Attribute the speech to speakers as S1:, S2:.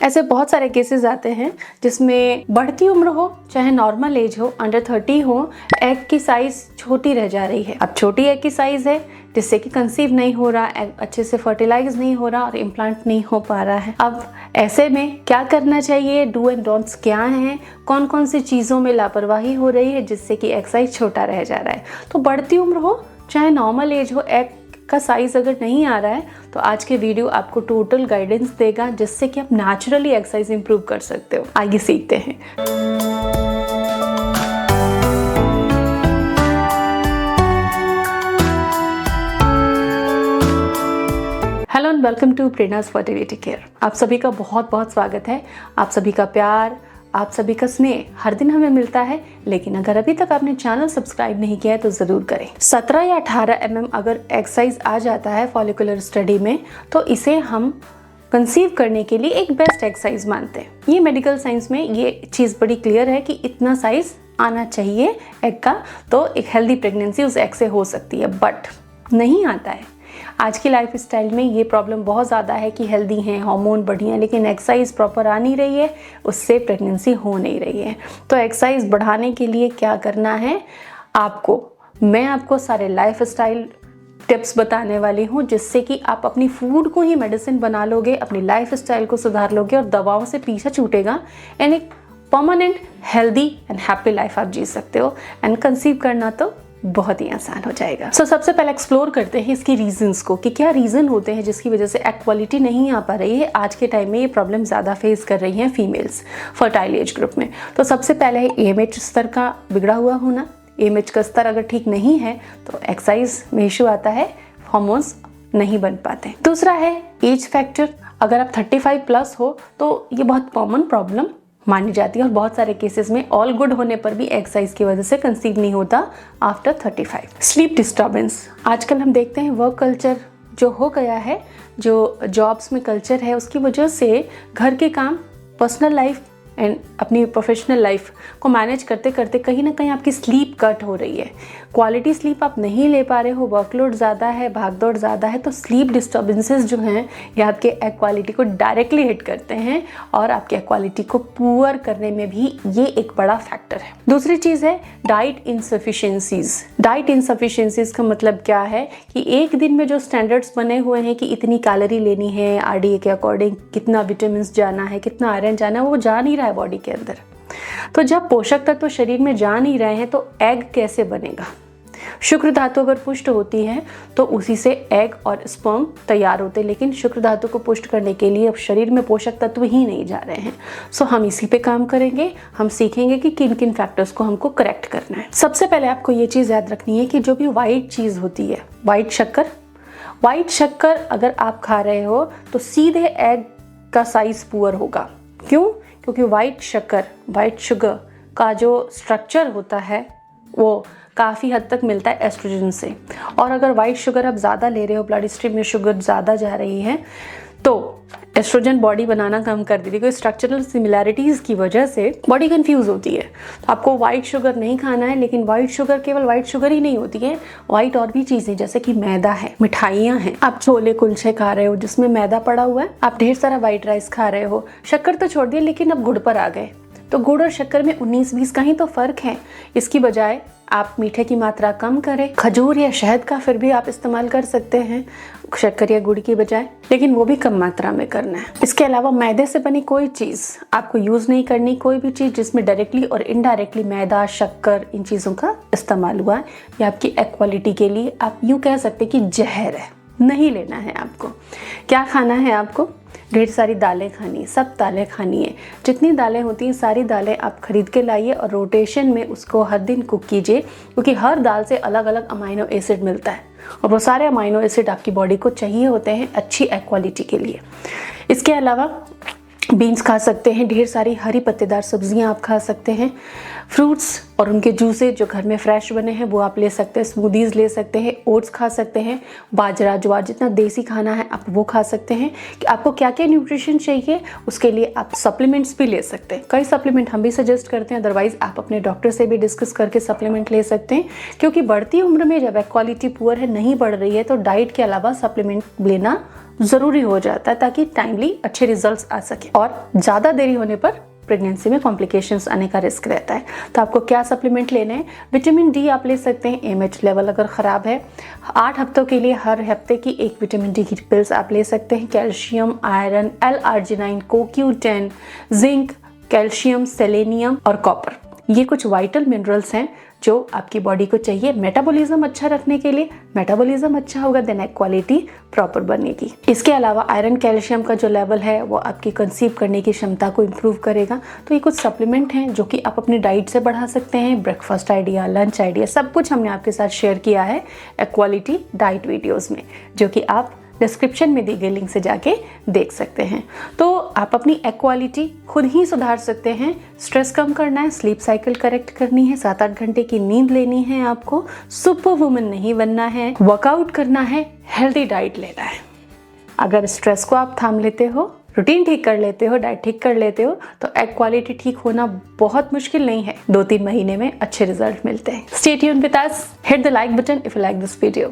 S1: ऐसे बहुत सारे केसेस आते हैं जिसमें बढ़ती उम्र हो चाहे नॉर्मल एज हो, अंडर 30 हो, एग की साइज छोटी रह जा रही है। अब छोटी एग की साइज है जिससे कि कंसीव नहीं हो रहा, एग अच्छे से फर्टिलाइज नहीं हो रहा और इम्प्लांट नहीं हो पा रहा है। अब ऐसे में क्या करना चाहिए, डू एंड डोंट्स क्या हैं, कौन कौन सी चीज़ों में लापरवाही हो रही है जिससे कि एग साइज छोटा रह जा रहा है। तो बढ़ती उम्र हो चाहे नॉर्मल एज हो, एग का साइज अगर नहीं आ रहा है तो आज के वीडियो आपको टोटल गाइडेंस देगा जिससे कि आप नेचुरली एग साइज इंप्रूव कर सकते हो। आइए सीखते हैं। Hello and welcome to Prerna's fertility care. आप सभी का बहुत बहुत स्वागत है। आप सभी का प्यार, आप सभी का स्नेह हर दिन हमें मिलता है, लेकिन अगर अभी तक आपने चैनल सब्सक्राइब नहीं किया है तो जरूर करें। 17 या 18 mm अगर एग साइज आ जाता है फॉलिकुलर स्टडी में तो इसे हम कंसीव करने के लिए एक बेस्ट एग साइज मानते हैं। ये मेडिकल साइंस में ये चीज़ बड़ी क्लियर है कि इतना साइज आना चाहिए एग का, तो एक हेल्दी प्रेगनेंसी उस एग से हो सकती है, बट नहीं आता है। आज की लाइफ स्टाइल में ये प्रॉब्लम बहुत ज़्यादा है कि हेल्दी हैं, हार्मोन बढ़िया, लेकिन एक्सरसाइज प्रॉपर आ नहीं रही है, उससे प्रेगनेंसी हो नहीं रही है। तो एक्सरसाइज बढ़ाने के लिए क्या करना है मैं आपको सारे लाइफ स्टाइल टिप्स बताने वाली हूँ जिससे कि आप अपनी फूड को ही मेडिसिन बना लोगे, अपनी लाइफ स्टाइल को सुधार लोगे और दवाओं से पीछा छूटेगा एंड एक permanent healthy and happy life आप जी सकते हो। एंड कंसीव करना तो बहुत ही आसान हो जाएगा। सबसे पहले एक्सप्लोर करते हैं इसकी रीजंस को कि क्या रीजन होते हैं जिसकी वजह से एग क्वालिटी नहीं आ पा रही है। आज के टाइम में ये प्रॉब्लम ज़्यादा फेस कर रही हैं फीमेल्स फर्टाइल एज ग्रुप में। तो सबसे पहले है AMH स्तर का बिगड़ा हुआ होना। AMH का स्तर अगर ठीक नहीं है तो एक्सरसाइज में इशू आता है, हार्मोन्स नहीं बन पाते। दूसरा है एज फैक्टर। अगर आप 35 प्लस हो तो ये बहुत कॉमन प्रॉब्लम मानी जाती है और बहुत सारे केसेस में ऑल गुड होने पर भी एग साइज की वजह से कंसीव नहीं होता आफ्टर 35। Sleep disturbance. आजकल हम देखते हैं वर्क कल्चर जो हो गया है, जो जॉब्स में कल्चर है, उसकी वजह से घर के काम, पर्सनल लाइफ एंड अपनी प्रोफेशनल लाइफ को मैनेज करते करते कहीं ना कहीं आपकी स्लीप कट हो रही है। क्वालिटी स्लीप आप नहीं ले पा रहे हो, वर्कलोड ज़्यादा है, भागदौड़ ज़्यादा है, तो स्लीप डिस्टर्बेंसेस जो हैं ये आपके एग क्वालिटी को डायरेक्टली हिट करते हैं और आपके एग क्वालिटी को पुअर करने में भी ये एक बड़ा फैक्टर है। दूसरी चीज़ है डाइट इनसफिशिएंसीज। डाइट इनसफिशिएंसीज का मतलब क्या है कि एक दिन में जो स्टैंडर्ड्स बने हुए हैं कि इतनी कैलोरी लेनी है, RDA के अकॉर्डिंग कितना विटामिन जाना है, कितना आयरन जाना है, वो जा नहीं रहा है बॉडी के अंदर। तो जब पोषक तत्व शरीर में जा नहीं रहे हैं तो एग कैसे बनेगा। शुक्र धातु अगर पुष्ट होती है तो उसी से एग और स्पर्म तैयार होते हैं, लेकिन शुक्र धातु को पुष्ट करने के लिए अब शरीर में पोषक तत्व ही नहीं जा रहे हैं। सो हम इसी पे काम करेंगे। हम सीखेंगे कि किन किन फैक्टर्स को हमको करेक्ट करना है। सबसे पहले आपको ये चीज़ याद रखनी है कि जो भी वाइट चीज़ होती है, वाइट शक्कर अगर आप खा रहे हो तो सीधे एग का साइज पुअर होगा। क्यों? क्योंकि वाइट शुगर का जो स्ट्रक्चर होता है वो काफ़ी हद तक मिलता है एस्ट्रोजन से, और अगर वाइट शुगर आप ज़्यादा ले रहे हो, ब्लड स्ट्रीम में शुगर ज़्यादा जा रही है तो एस्ट्रोजन बॉडी बनाना कम कर देती है। कोई स्ट्रक्चरल सिमिलैरिटीज़ की वजह से बॉडी कंफ्यूज होती है। तो आपको वाइट शुगर नहीं खाना है, लेकिन वाइट शुगर केवल वाइट शुगर ही नहीं होती है, वाइट और भी चीज़ें जैसे कि मैदा है, मिठाइयाँ हैं, आप छोले कुलचे खा रहे हो जिसमें मैदा पड़ा हुआ है, आप ढेर सारा वाइट राइस खा रहे हो, शक्कर तो छोड़ दिए लेकिन अब गुड़ पर आ गए। तो गुड़ और शक्कर में 19-20 का ही तो फ़र्क है। इसकी बजाय आप मीठे की मात्रा कम करें। खजूर या शहद का फिर भी आप इस्तेमाल कर सकते हैं शक्कर या गुड़ की बजाय, लेकिन वो भी कम मात्रा में करना है। इसके अलावा मैदे से बनी कोई चीज़ आपको यूज़ नहीं करनी। कोई भी चीज़ जिसमें डायरेक्टली और इनडायरेक्टली मैदा, शक्कर, इन चीज़ों का इस्तेमाल हुआ है, ये आपकी एग क्वालिटी के लिए आप यूँ कह सकते कि जहर है, नहीं लेना है आपको। क्या खाना है आपको? ढेर सारी दालें खानी है, सब दालें खानी है। जितनी दालें होती हैं सारी दालें आप खरीद के लाइए और रोटेशन में उसको हर दिन कुक कीजिए, क्योंकि हर दाल से अलग अलग अमाइनो एसिड मिलता है और वो सारे अमाइनो एसिड आपकी बॉडी को चाहिए होते हैं अच्छी एग क्वालिटी के लिए। इसके अलावा बीन्स खा सकते हैं, ढेर सारी हरी पत्तेदार सब्जियां आप खा सकते हैं, फ्रूट्स और उनके जूसेज जो घर में फ्रेश बने हैं वो आप ले सकते हैं, स्मूदीज ले सकते हैं, ओट्स खा सकते हैं, बाजरा ज्वार जितना देसी खाना है आप वो खा सकते हैं। कि आपको क्या क्या न्यूट्रिशन चाहिए उसके लिए आप सप्लीमेंट्स भी ले सकते हैं। कई सप्लीमेंट हम भी सजेस्ट करते हैं, अदरवाइज आप अपने डॉक्टर से भी डिस्कस करके सप्लीमेंट ले सकते हैं। क्योंकि बढ़ती उम्र में जब क्वालिटी पुअर है, नहीं बढ़ रही है, तो डाइट के अलावा सप्लीमेंट लेना ज़रूरी हो जाता है ताकि टाइमली अच्छे रिजल्ट्स आ सके। और ज़्यादा देरी होने पर प्रेगनेंसी में कॉम्प्लिकेशंस आने का रिस्क रहता है। तो आपको क्या सप्लीमेंट लेने हैं? विटामिन डी आप ले सकते हैं, AMH लेवल अगर ख़राब है। 8 हफ्तों के लिए हर हफ्ते की एक विटामिन डी की पिल्स आप ले सकते हैं। Calcium, iron, L-arginine, CoQ10, zinc, calcium, selenium और कॉपर, ये कुछ वाइटल मिनरल्स हैं जो आपकी बॉडी को चाहिए मेटाबॉलिज्म अच्छा रखने के लिए। मेटाबॉलिज्म अच्छा होगा देन एग क्वालिटी प्रॉपर बनेगी। इसके अलावा आयरन कैल्शियम का जो लेवल है वो आपकी कंसीव करने की क्षमता को इम्प्रूव करेगा। तो ये कुछ सप्लीमेंट हैं जो कि आप अपनी डाइट से बढ़ा सकते हैं। ब्रेकफास्ट आइडिया, लंच आइडिया, सब कुछ हमने आपके साथ शेयर किया है एग क्वालिटी डाइट वीडियोज़ में, जो कि आप डिस्क्रिप्शन में दी गई लिंक से जाके देख सकते हैं। तो आप अपनी एग क्वालिटी खुद ही सुधार सकते हैं। स्ट्रेस कम करना है, स्लीप साइकिल करेक्ट करनी है, 7-8 घंटे की नींद लेनी है, आपको सुपर वुमन नहीं बनना है, वर्कआउट करना है, हेल्दी डाइट लेना है। अगर स्ट्रेस को आप थाम लेते हो, रूटीन ठीक कर लेते हो, डाइट ठीक कर लेते हो, तो एग क्वालिटी ठीक होना बहुत मुश्किल नहीं है। 2-3 महीने में अच्छे रिजल्ट मिलते हैं। Stay tuned with us, hit the like button if you like this video.